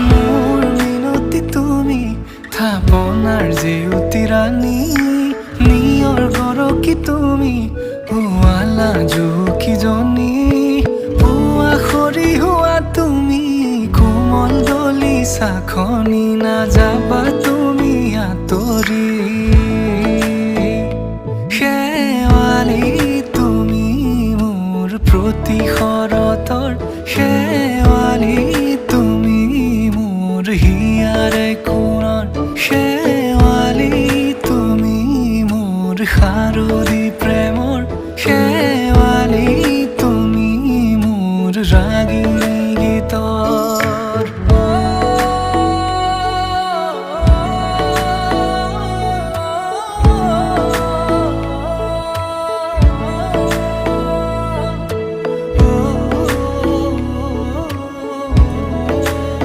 মোৰ মিনতি তুমি থাপনাৰ জেউতি ৰাণী নিয়ৰ গৰকি তুমি পুৱালা জুকিজনী পুৱা খৰি হোৱা তুমি কোমল দলি চাখনি নাযাবা তুমি আঁতৰি